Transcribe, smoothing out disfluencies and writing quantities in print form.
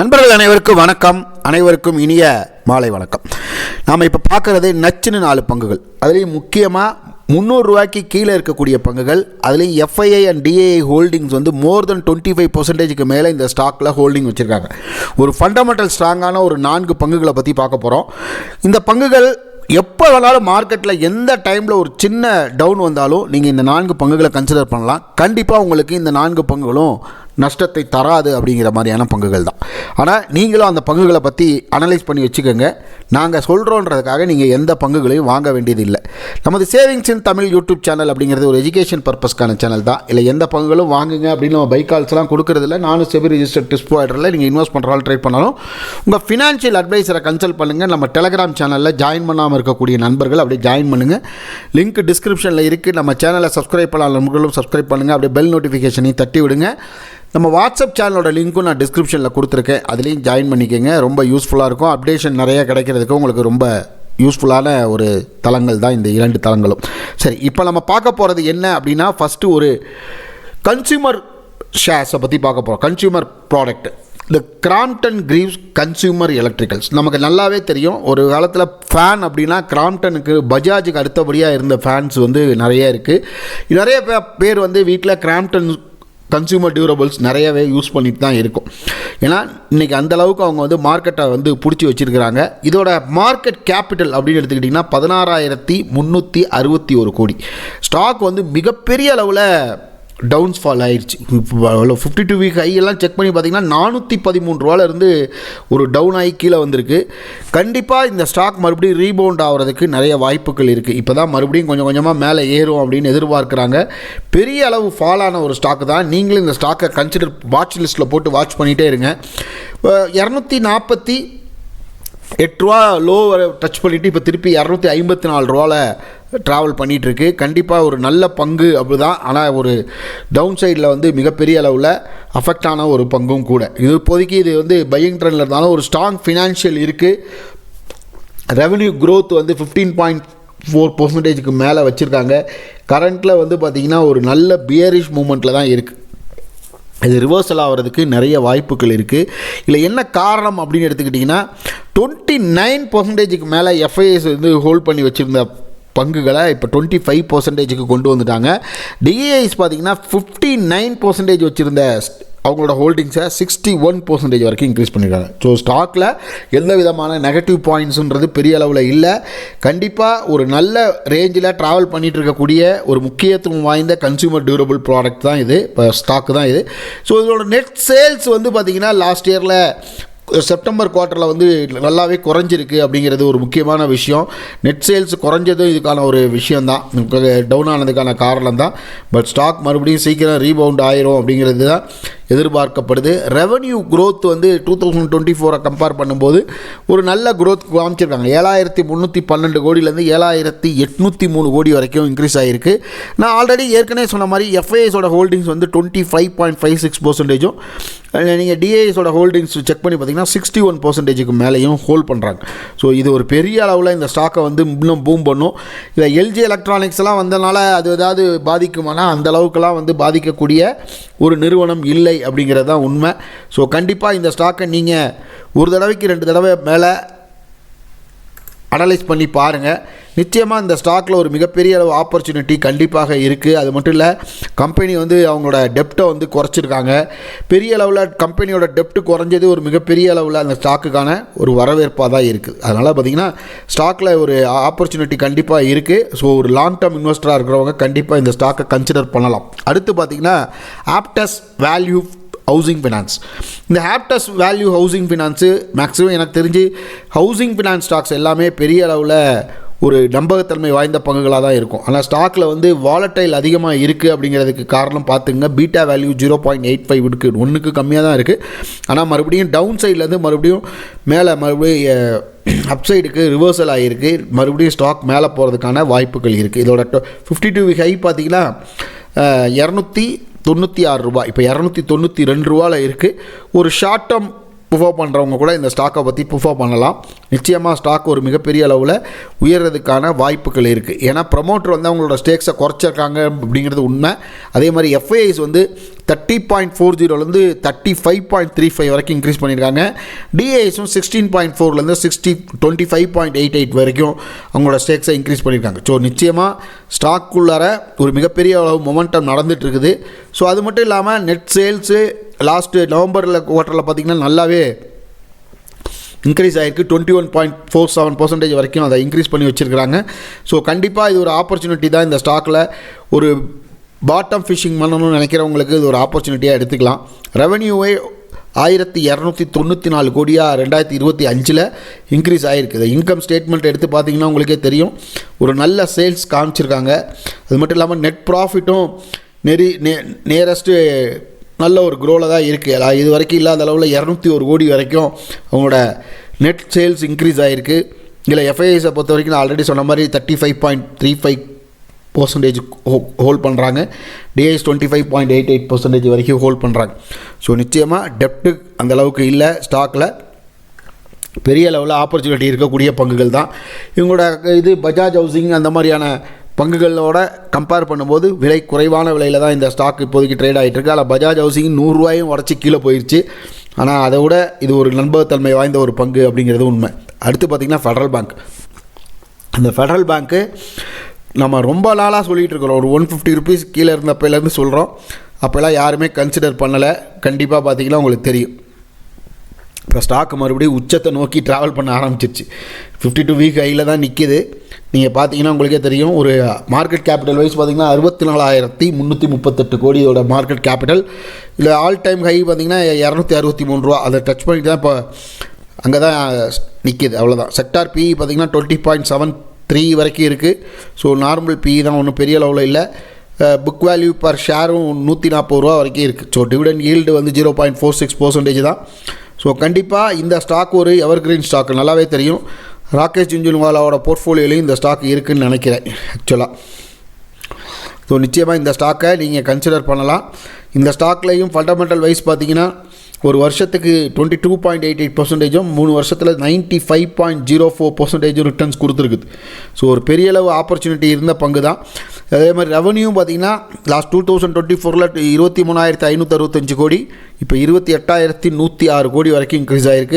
நண்பர்கள் அனைவருக்கும் வணக்கம். அனைவருக்கும் இனிய மாலை வணக்கம். நாம் இப்போ பார்க்குறது நச்சுன்னு 4 பங்குகள். அதுலேயும் முக்கியமாக 300 ரூபாய்க்கு கீழே இருக்கக்கூடிய பங்குகள். அதுலேயும் எஃப்ஐஐ அண்ட் டிஐஐ ஹோல்டிங்ஸ் வந்து மோர் தென் 25% மேலே இந்த ஸ்டாக்கில் ஹோல்டிங் வச்சுருக்காங்க. ஒரு ஃபண்டமெண்டல் ஸ்ட்ராங்கான ஒரு 4 பங்குகளை பற்றி பார்க்க போகிறோம். இந்த பங்குகள் எப்போ வேணாலும் மார்க்கெட்டில் எந்த டைமில் ஒரு சின்ன டவுன் வந்தாலும் நீங்கள் இந்த 4 பங்குகளை கன்சிடர் பண்ணலாம். கண்டிப்பாக உங்களுக்கு இந்த 4 பங்குகளும் நஷ்டத்தை தராது அப்படிங்கிற மாதிரியான பங்குகள் தான். ஆனால் நீங்களும் அந்த பங்குகளை பற்றி அனலைஸ் பண்ணி வச்சுக்கோங்க. நாங்கள் சொல்கிறோன்றதுக்காக நீங்கள் எந்த பங்குகளையும் வாங்க வேண்டியது இல்லை. நமது சேவிங்ஸ் இன் தமிழ் யூடியூப் சேனல் அப்படிங்கிறது ஒரு எஜுகேஷன் பர்பஸ்க்கான சேனல் தான். இல்லை எந்த பங்குகளும் வாங்குங்க அப்படின்னு நம்ம பைக்கால்ஸ்லாம் கொடுக்குறதில்ல. நானும் செபி ரிஜிஸ்டர்ட் டிப்ஸ் ப்ரொவைடரில் நீங்கள் இன்வெஸ்ட் பண்ணுறாலும் ட்ரை பண்ணாலும் உங்கள் ஃபினான்ஷியல் அட்வைசரை கன்சல்ட் பண்ணுங்கள். நம்ம டெலகிராம் சேனலில் ஜாயின் பண்ணாமல் இருக்கக்கூடிய நண்பர்கள் அப்படியே ஜாயின் பண்ணுங்கள். லிங்க் டிஸ்கிரிப்ஷனில் இருக்குது. நம்ம சேனலை சப்ஸ்கிரைப் பண்ணாத நண்பர்களும் சப்ஸ்கிரைப் பண்ணுங்கள். அப்படியே பெல் நோட்டிஃபிகேஷனையும் தட்டி விடுங்க. நம்ம வாட்ஸ்அப் சேனலோட லிங்க்கும் நான் டிஸ்கிரிப்ஷனில் கொடுத்துருக்கேன். அதுலேயும் ஜாயின் பண்ணிக்கோங்க. ரொம்ப யூஸ்ஃபுல்லாக இருக்கும். அப்டேஷன் நிறைய கிடைக்கிறதுக்கு உங்களுக்கு ரொம்ப யூஸ்ஃபுல்லான ஒரு தளங்கள் தான் இந்த 2 தளங்களும். சரி, இப்போ நம்ம பார்க்க போகிறது என்ன அப்படின்னா, ஃபஸ்ட்டு ஒரு கன்சியூமர் ஷேர்ஸை பற்றி பார்க்க போகிறோம். கன்சியூமர் ப்ராடக்ட், இந்த கிராம்ப்டன் கிரீவ்ஸ் கன்சியூமர் எலக்ட்ரிக்கல்ஸ். நமக்கு நல்லாவே தெரியும், ஒரு காலத்தில் ஃபேன் அப்படின்னா கிராம்ப்டனுக்கு பஜாஜுக்கு அடுத்தபடியாக இருந்த ஃபேன்ஸ் வந்து நிறைய இருக்குது. நிறைய பேர் வந்து வீட்டில் கிராம்ப்டன் கன்சியூமர் டியூரபிள்ஸ் நிறையவே யூஸ் பண்ணிட்டு தான் இருக்கும். ஏன்னா இன்றைக்கி அந்தளவுக்கு அவங்க வந்து மார்க்கெட்டை வந்து பிடிச்சி வச்சுருக்கிறாங்க. இதோட மார்க்கெட் கேபிட்டல் அப்படின்னு எடுத்துக்கிட்டிங்கன்னா 16,361 கோடி. ஸ்டாக் வந்து மிகப்பெரிய அளவில் டவுன்ஸ் ஃபால் ஆயிடுச்சு. 52 வீக் ஹையெல்லாம் செக் பண்ணி பார்த்திங்கன்னா 413 ரூபாயிலிருந்து ஒரு டவுன் ஆகி கீழே வந்திருக்கு. கண்டிப்பாக இந்த ஸ்டாக் மறுபடியும் ரீபவுண்ட் ஆகிறதுக்கு நிறைய வாய்ப்புகள் இருக்குது. இப்போ தான் மறுபடியும் கொஞ்சம் கொஞ்சமாக மேலே ஏறும் அப்படின்னு எதிர்பார்க்குறாங்க. பெரிய அளவு ஃபால் ஆன ஒரு ஸ்டாக்கு தான். நீங்களும் இந்த ஸ்டாக்கை கன்சிடர் வாட்ச் லிஸ்ட்டில் போட்டு வாட்ச் பண்ணிகிட்டே இருங்க. 248 ரூபா லோ டச் பண்ணிவிட்டு இப்போ திருப்பி 254 ரூபாவில் ட்ராவல் பண்ணிகிட்ருக்கு. கண்டிப்பாக ஒரு நல்ல பங்கு அப்படி தான். ஆனால் ஒரு டவுன் சைடில் வந்து மிகப்பெரிய அளவில் அஃபெக்ட் ஆன ஒரு பங்கும் கூட. இது இப்போதைக்கு இது வந்து பையிங் ட்ரெண்டில் இருந்தாலும் ஒரு ஸ்ட்ராங் ஃபினான்ஷியல் இருக்குது. ரெவன்யூ க்ரோத் வந்து 15.4% மேலே வச்சுருக்காங்க. கரண்ட்டில் வந்து பார்த்திங்கன்னா ஒரு நல்ல பியரிஷ் மூமெண்ட்டில் தான் இருக்குது. இது ரிவர்சல் ஆகிறதுக்கு நிறைய வாய்ப்புகள் இருக்குது. இல்லை என்ன காரணம் அப்படின்னு எடுத்துக்கிட்டிங்கன்னா 29% மேலே எஃப்ஐஎஸ் வந்து ஹோல்ட் பண்ணி வச்சுருந்த பங்குகளை இப்போ 25% கொண்டு வந்துட்டாங்க. டிஐஐஸ் பார்த்திங்கன்னா 59% வச்சுருந்த அவங்களோட ஹோல்டிங்ஸை 61% வரைக்கும் இன்க்ரீஸ் பண்ணியிருக்காங்க. ஸோ ஸ்டாக்கில் எந்த விதமான நெகட்டிவ் பாயிண்ட்ஸுன்றது பெரிய அளவில் இல்லை. கண்டிப்பாக ஒரு நல்ல ரேஞ்சில் ட்ராவல் பண்ணிகிட்டு இருக்கக்கூடிய ஒரு முக்கியத்துவம் வாய்ந்த கன்சியூமர் டியூரபிள் ப்ராடக்ட் தான் இது, இப்போ ஸ்டாக்கு தான் இது. ஸோ இதோட நெட் சேல்ஸ் வந்து பார்த்திங்கன்னா லாஸ்ட் இயரில் செப்டம்பர் குவார்ட்டரில் வந்து நல்லாவே குறைஞ்சிருக்கு அப்படிங்கிறது ஒரு முக்கியமான விஷயம். நெட் சேல்ஸ் குறைஞ்சதும் இதுக்கான ஒரு விஷயந்தான், டவுன் ஆனதுக்கான காரணம் தான். பட் ஸ்டாக் மறுபடியும் சீக்கிரம் ரீபவுண்ட் ஆயிரும் அப்படிங்கிறது தான் எதிர்பார்க்கப்படுது. ரெவன்யூ க்ரோத் வந்து 2024 கம்பேர் பண்ணும்போது ஒரு நல்ல க்ரோத் காமிச்சிருக்காங்க. 7,312 கோடியிலேருந்து 7,803 கோடி வரைக்கும் இன்க்ரீஸ் ஆகிருக்கு. நான் ஆல்ரெடி ஏற்கனவே சொன்ன மாதிரி எஃப்ஐஎஸோட ஹோல்டிங்ஸ் வந்து 25.56%. நீங்கள் டிஐஎஸோட ஹோல்டிங்ஸ் செக் பண்ணி பார்த்தீங்கன்னா 61% மேலேயும் ஹோல்ட் பண்ணுறாங்க. ஸோ இது ஒரு பெரிய அளவில் இந்த ஸ்டாக்கை வந்து இன்னும் பூம் பண்ணும். இதில் எல்ஜி எலக்ட்ரானிக்ஸ்லாம் வந்தனால அது ஏதாவது பாதிக்குமானா அந்த அளவுக்குலாம் வந்து பாதிக்கக்கூடிய ஒரு நிறுவனம் இல்லை அப்படிங்கிறது தான் உண்மை. ஸோ கண்டிப்பாக இந்த ஸ்டாக்கை நீங்கள் ஒரு தடவைக்கு 2 தடவை மேலே அனலைஸ் பண்ணி பாருங்கள். நிச்சயமாக இந்த ஸ்டாக்கில் ஒரு மிகப்பெரிய அளவு ஆப்பர்ச்சுனிட்டி கண்டிப்பாக இருக்குது. அது மட்டும் இல்லை, கம்பெனி வந்து அவங்களோட டெப்ட்டை வந்து குறைச்சிருக்காங்க. பெரிய அளவில் கம்பெனியோட டெப்ட்டு குறைஞ்சது ஒரு மிகப்பெரிய அளவில் அந்த ஸ்டாக்குக்கான ஒரு வரவேற்பாக தான் இருக்குது. அதனால் பார்த்திங்கன்னா ஸ்டாக்கில் ஒரு ஆப்பர்ச்சுனிட்டி கண்டிப்பாக இருக்குது. ஸோ ஒரு லாங் டேர்ம் இன்வெஸ்டராக இருக்கிறவங்க கண்டிப்பாக இந்த ஸ்டாக்கை கன்சிடர் பண்ணலாம். அடுத்து பார்த்திங்கன்னா ஆப்டஸ் வேல்யூ ஹவுசிங் ஃபினான்ஸ். இந்த Aptus value housing finance maximum எனக்கு தெரிஞ்சு ஹவுசிங் ஃபினான்ஸ் ஸ்டாக்ஸ் எல்லாமே பெரிய அளவில் ஒரு நம்பகத்தன்மை வாய்ந்த பங்குகளாக தான் இருக்கும். ஆனால் ஸ்டாக்கில் வந்து வாலட்டைல் அதிகமாக இருக்குது அப்படிங்கிறதுக்கு காரணம் பார்த்துங்க. பீட்டா வேல்யூ 0.85 இருக்குது, 1க்கு கம்மியாக தான் இருக்குது. ஆனால் மறுபடியும் டவுன் சைட்லேருந்து மறுபடியும் மேலே மறுபடியும் அப்சைடுக்கு ரிவர்சல் ஆகிருக்கு. மறுபடியும் ஸ்டாக் மேலே போகிறதுக்கான வாய்ப்புகள் இருக்குது. இதோட 52 வீக் ஹை பார்த்திங்கன்னா 296 ரூபாய், இப்போ 292 ரூபாயில் இருக்குது. ஒரு ஷார்ட் டேர்ம் ப்ரிஃபர் பண்ணுறவங்க கூட இந்த ஸ்டாக்கை பற்றி ப்ரிஃபர் பண்ணலாம். நிச்சயமாக ஸ்டாக் ஒரு மிகப்பெரிய அளவில் உயர்றதுக்கான வாய்ப்புகள் இருக்குது. ஏன்னா ப்ரமோட்டர் வந்து அவங்களோட ஸ்டேக்ஸை குறைச்சிருக்காங்க அப்படிங்கிறது உண்மை. அதே மாதிரி எஃப்ஐஐஸ் வந்து 30.40 35.35 வரைக்கும் இன்க்ரீஸ் பண்ணியிருக்காங்க. டிஏஎஸும் 16.4 25.88 வரைக்கும் அவங்களோட ஸ்டேக்ஸை இன்க்ரீஸ் பண்ணியிருக்காங்க. ஸோ நிச்சயமாக ஸ்டாக்குள்ளார ஒரு மிகப்பெரிய அளவு மொமெண்டம் நடந்துட்டு இருக்குது. ஸோ அது மட்டும் இல்லாமல் நெட் சேல்ஸு லாஸ்ட்டு நவம்பரில் குவார்ட்டரில் பார்த்திங்கன்னா நல்லாவே இன்க்ரீஸ் ஆகிருக்கு. 21.47% வரைக்கும் அதை இன்க்ரீஸ் பண்ணி வச்சுருக்கிறாங்க. ஸோ கண்டிப்பாக இது ஒரு ஆப்பர்ச்சுனிட்டி தான். இந்த ஸ்டாக்கில் ஒரு பாட்டம் ஃபிஷிங் பண்ணணும்னு நினைக்கிறவங்களுக்கு இது ஒரு ஆப்பர்ச்சுனிட்டியாக எடுத்துக்கலாம். ரெவன்யூவே 1294 கோடியாக 2025 இன்க்ரீஸ் ஆகிருக்குது. இன்கம் ஸ்டேட்மெண்ட் எடுத்து பார்த்திங்கன்னா உங்களுக்கே தெரியும், ஒரு நல்ல சேல்ஸ் காமிச்சிருக்காங்க. அது மட்டும் இல்லாமல் நெட் ப்ராஃபிட்டும் நியரஸ்ட்டு நல்ல ஒரு க்ரோவில் தான் இருக்குது. இது வரைக்கும் இல்லாத அளவில் 201 கோடி வரைக்கும் அவங்களோட நெட் சேல்ஸ் இன்க்ரீஸ் ஆகிருக்கு. இதில் எஃப்ஐஐஸை பொறுத்த வரைக்கும் நான் ஆல்ரெடி சொன்ன மாதிரி 35.35% ஹோல்ட் பண்ணுறாங்க. டிஐஎஸ் 25.88% வரைக்கும் ஹோல்ட் பண்ணுறாங்க. ஸோ நிச்சயமாக டெப்ட்டு அந்தளவுக்கு இல்லை. ஸ்டாக்கில் பெரிய லெவலில் ஆப்பர்ச்சுனிட்டி இருக்கக்கூடிய பங்குகள் தான் இவங்களோட. இது பஜாஜ் ஹவுசிங் அந்த மாதிரியான பங்குகளோட கம்பேர் பண்ணும்போது விலை குறைவான விலையில் தான் இந்த ஸ்டாக் இப்போதைக்கு ட்ரேட் ஆகிட்டு இருக்குது. அதில் பஜாஜ் ஹவுசிங் 100 ரூபாயும் உடச்சி கீழே போயிடுச்சு. ஆனால் அதை விட இது ஒரு நம்பகத்தன்மை வாய்ந்த ஒரு பங்கு அப்படிங்கிறது உண்மை. அடுத்து பார்த்திங்கன்னா ஃபெடரல் பேங்க். அந்த ஃபெடரல் பேங்க்கு நம்ம ரொம்ப நாளாக சொல்லிகிட்டு இருக்கிறோம். ஒரு 150 ருபீஸ் கீழே இருந்தப்போலேருந்து சொல்கிறோம். அப்போல்லாம் யாருமே கன்சிடர் பண்ணலை. கண்டிப்பாக பார்த்திங்கன்னா உங்களுக்கு தெரியும், இப்போ ஸ்டாக் மறுபடியும் உச்சத்தை நோக்கி ட்ராவல் பண்ண ஆரம்பிச்சிருச்சு. 52 வீக் ஹையில் தான் நிற்கிது. நீங்கள் பார்த்தீங்கன்னா உங்களுக்கே தெரியும், ஒரு மார்க்கெட் கேபிட்டல் வைஸ் பார்த்திங்கன்னா 64,338 கோடியோட மார்க்கெட் கேபிட்டல். இல்லை ஆல் டைம் ஹை பார்த்திங்கன்னா 263 ரூபா. அதை டச் பண்ணிட்டு தான் இப்போ அங்கே தான் நிற்கிது. அவ்வளோதான். செக்டார் பிஇ பார்த்திங்கன்னா 20.73 வரைக்கும் இருக்குது. ஸோ நார்மல் பிஇ தான், ஒன்றும் பெரிய அளவில் இல்லை. புக் வேல்யூ பர் ஷேரும் 140 ரூபா வரைக்கும் இருக்குது. ஸோ டிவிடெண்ட் ஈல்டு வந்து 0.46% தான். ஸோ கண்டிப்பாக இந்த ஸ்டாக் ஒரு எவர்கிரீன் ஸ்டாக், நல்லாவே தெரியும். ராகேஷ் ஜுன்ஜுன்வாலாவோட போர்ட்ஃபோலியோலையும் இந்த ஸ்டாக் இருக்குதுன்னு நினைக்கிறேன் ஆக்சுவலாக. ஸோ நிச்சயமாக இந்த ஸ்டாக்கை நீங்கள் கன்சிடர் பண்ணலாம். இந்த ஸ்டாக்லேயும் ஃபண்டமெண்டல் வைஸ் பார்த்தீங்கன்னா ஒரு வருஷத்துக்கு 22.88%, 3 வருஷத்தில் 95.04% ரிட்டர்ன்ஸ் கொடுத்துருக்குது. ஸோ ஒரு பெரிய அளவு ஆப்பர்ச்சுனிட்டி இருந்த பங்கு தான். அதே மாதிரி ரெவன்யூ பார்த்திங்கன்னா லாஸ்ட் 2024 23,565 கோடி, இப்போ 28,106 கோடி வரைக்கும் இன்க்ரீஸ் ஆகிருக்கு.